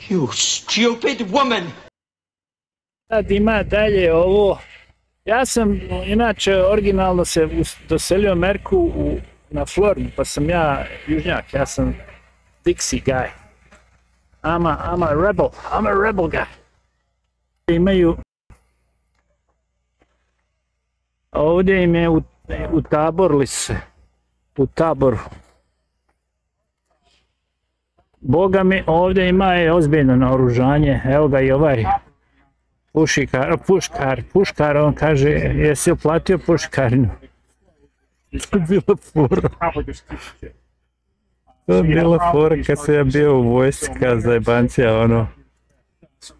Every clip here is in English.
You stupid woman! Sad ima dalje ovo. Ja sam inače originalno se doselio u Ameriku na Floridu, pa sam ja južnjak, ja sam Dixie guy. I'm a rebel guy. Imaju ovdje im je utaborili se u taboru. Boga mi, ovdje ima je ozbiljno naoružanje, evo ga i ovaj puškar, on kaže, jesi uplatio puškarinu? To je bila fora. To je bila fora kad sam ja bio u vojska za jebancija, ono.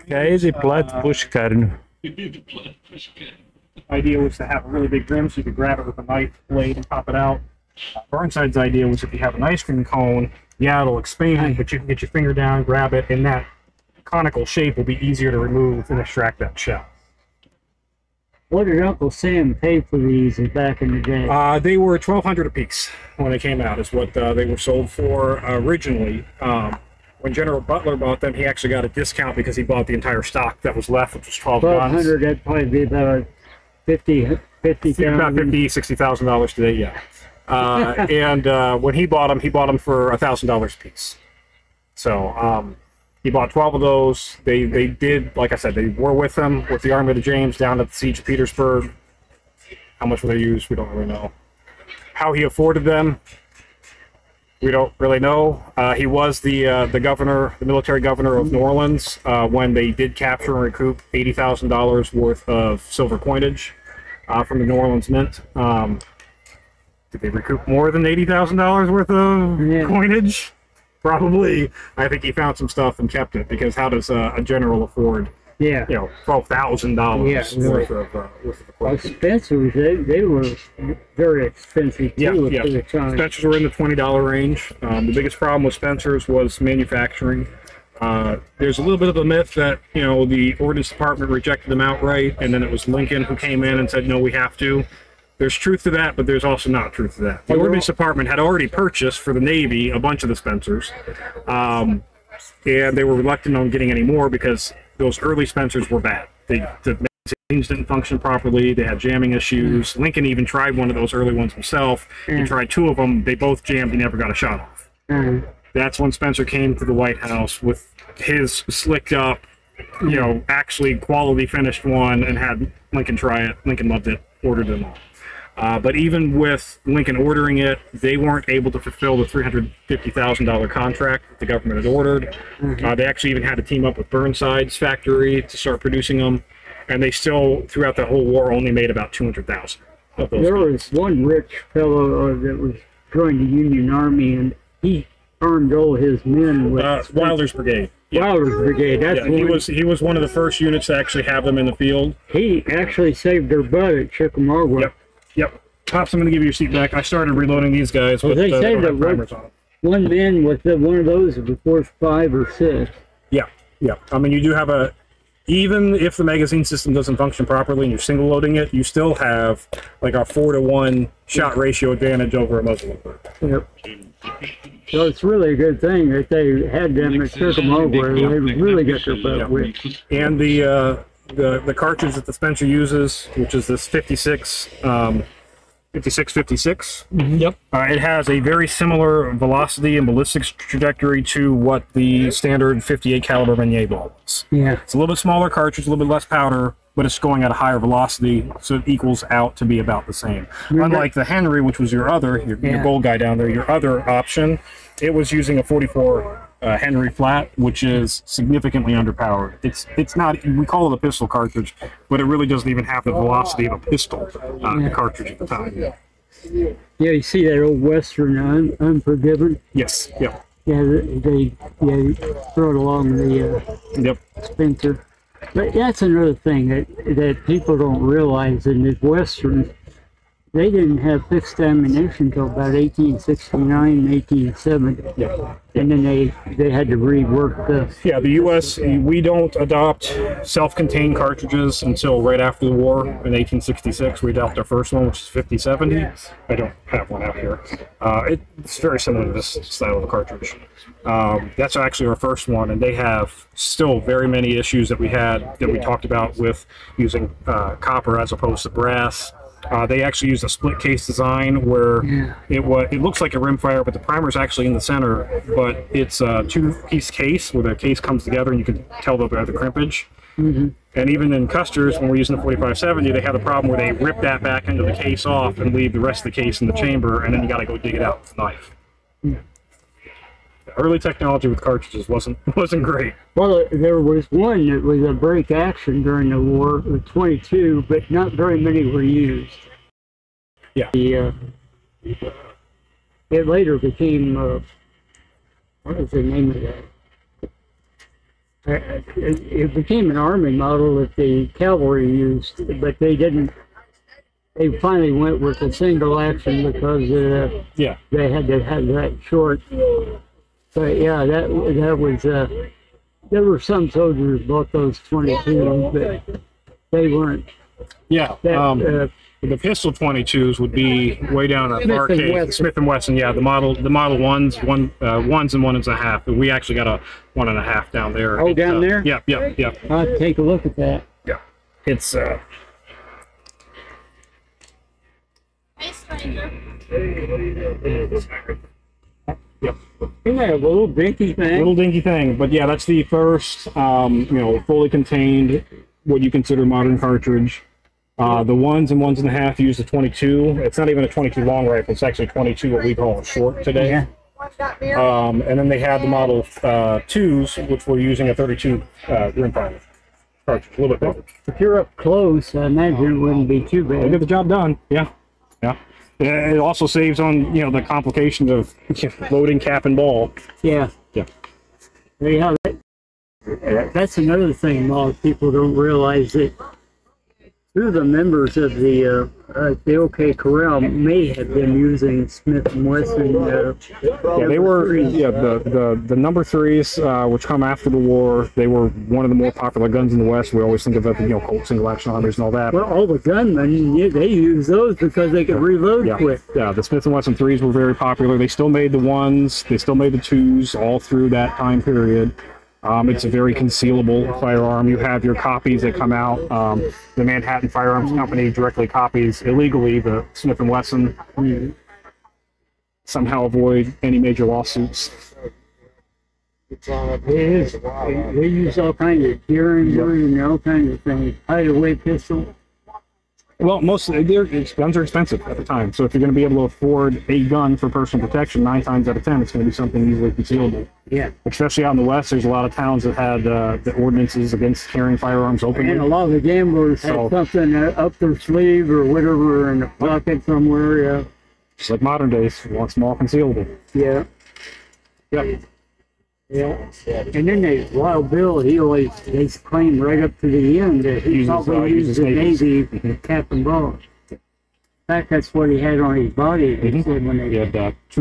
Kaj idi plati puškarinu. Idea was to have a really big rim so you could grab it with a knife blade and pop it out. Burnside's idea was if you have an ice cream cone, yeah, it'll expand, but you can get your finger down, grab it, and that conical shape will be easier to remove and extract that shell. What did Uncle Sam pay for these back in the day? They were $1,200 a piece when they came out, is what they were sold for originally. When General Butler bought them, he actually got a discount because he bought the entire stock that was left, which was 12 guns. $1,200, that'd probably be about $50,000. About $60,000 today, yeah. And when he bought them for $1,000 a piece. So he bought 12 of those. They did, like I said, they were with him with the Army of the James down at the Siege of Petersburg. How much were they used? We don't really know. How he afforded them, we don't really know. He was the governor, the military governor of New Orleans when they did capture and recoup $80,000 worth of silver coinage from the New Orleans Mint. Did they recoup more than $80,000 worth of coinage? Probably. I think he found some stuff and kept it, because how does a general afford, $12,000 worth of coinage? Spencers, they were very expensive too at the time. Spencers were in the $20 range. The biggest problem with Spencers was manufacturing. There's a little bit of a myth that, the Ordnance Department rejected them outright, and then it was Lincoln who came in and said, no, we have to. There's truth to that, but there's also not truth to that. The Ordnance Department had already purchased for the Navy a bunch of the Spencers, and they were reluctant on getting any more because those early Spencers were bad. The magazines didn't function properly. They had jamming issues. Lincoln even tried one of those early ones himself. He tried 2 of them. They both jammed. He never got a shot off. That's when Spencer came to the White House with his slicked up, actually quality finished one, and had Lincoln try it. Lincoln loved it, ordered them all. But even with Lincoln ordering it, they weren't able to fulfill the $350,000 contract that the government had ordered. They actually even had to team up with Burnside's factory to start producing them, and they still, throughout the whole war, only made about 200,000 of those. There was one rich fellow that was joined the Union Army, and he armed all his men with Wilder's Brigade. Wilder's Brigade. That's he was one of the first units to actually have them in the field. He actually saved their butt at Chickamauga. Yep. Pops, I'm going to give you your seat back. I started reloading these guys. Well, they say that one man with one of those is before 5 or 6. Yeah. I mean, you do have even if the magazine system doesn't function properly and you're single loading it, you still have like a 4-to-1 shot ratio advantage over a muzzle loader. Yep. So it's really a good thing that they had them at Chickamauga where they really got their butt whipped. And the cartridge that the Spencer uses, which is this 56. 56. Yep. It has a very similar velocity and ballistics trajectory to what the standard 58 caliber Meunier ball is. Yeah. It's a little bit smaller cartridge, a little bit less powder, but it's going at a higher velocity, so it equals out to be about the same. Unlike the Henry, which was your gold guy down there, your other option, it was using a 44 Henry flat, which is significantly underpowered. It's not, we call it a pistol cartridge, but it really doesn't even have the velocity of a pistol, the cartridge at the time. Yeah, you see that old Western Unforgiven? Yes, yep. Yeah, they throw it along the Spencer. But that's another thing that people don't realize in these Westerns. They didn't have fixed ammunition until about 1869, 1870. Yeah. And then they had to rework the... Yeah, the U.S., we don't adopt self-contained cartridges until right after the war. In 1866, we adopted our first one, which is 5070. I don't have one out here. It's very similar to this style of cartridge. That's actually our first one, and they have still very many issues that we had, that we talked about with using copper as opposed to brass. They actually used a split case design where it looks like a rimfire, but the primer is actually in the center. But it's a two-piece case where the case comes together, and you can tell the crimpage. And even in Custer's, when we're using the 4570, they had a problem where they rip that back into the case off and leave the rest of the case in the chamber, and then you got to go dig it out with a knife. The early technology with cartridges wasn't great. Well, there was one that was a break action during the war, with 22, but not very many were used. Yeah. It later became, what was the name of that? It became an army model that the cavalry used, but they didn't. They finally went with a single action because they had to have that short. But yeah, that was, there were some soldiers bought those 22, but they weren't. Yeah, the pistol 22s would be way down at arcade. Smith & Wesson, yeah, the model ones and 1.5. But we actually got a 1.5 down there. Oh, down there? Yeah. I'll take a look at that. Yeah, it's Hey, stranger. Yep. Isn't that a little dinky thing? Little dinky thing, but yeah, that's the first, fully contained, what you consider modern cartridge. The 1s and 1.5 use the 22. It's not even a 22 long rifle. It's actually 22, what we call a short today. Yeah. And then they had the model 2s, which were using a 32 rimfire cartridge, a little bit bigger. If you're up close, I imagine it wouldn't be too They bad. get the job done. Yeah. It also saves on the complications of loading cap and ball. Yeah. Yeah, that's another thing a lot of people don't realize, that two of the members of the OK Corral may have been using Smith & Wesson. They were the number 3s, which come after the war. They were one of the more popular guns in the West. We always think of it, Colt single action armors and all that. Well, all the gunmen, they use those because they could reload quick. Yeah, the Smith & Wesson 3s were very popular. They still made the 1s. They still made the 2s all through that time period. It's a very concealable firearm. You have your copies that come out. The Manhattan Firearms Company directly copies illegally the Smith & Wesson. Somehow avoid any major lawsuits. They use all kinds of gearing and all kinds of things. Hideaway pistol. Well, guns are expensive at the time. So if you're going to be able to afford a gun for personal protection, 9 times out of 10, it's going to be something easily concealable. Yeah. Especially out in the West, there's a lot of towns that had the ordinances against carrying firearms openly. And a lot of the gamblers had something up their sleeve or whatever in a pocket somewhere. Yeah. Just like modern days, you want small concealable. Yeah. Yep. Yeah. And then Wild Bill, they claim right up to the end that he probably used the Navy cap and ball. In fact, that's what he had on his body. They said when they He had 2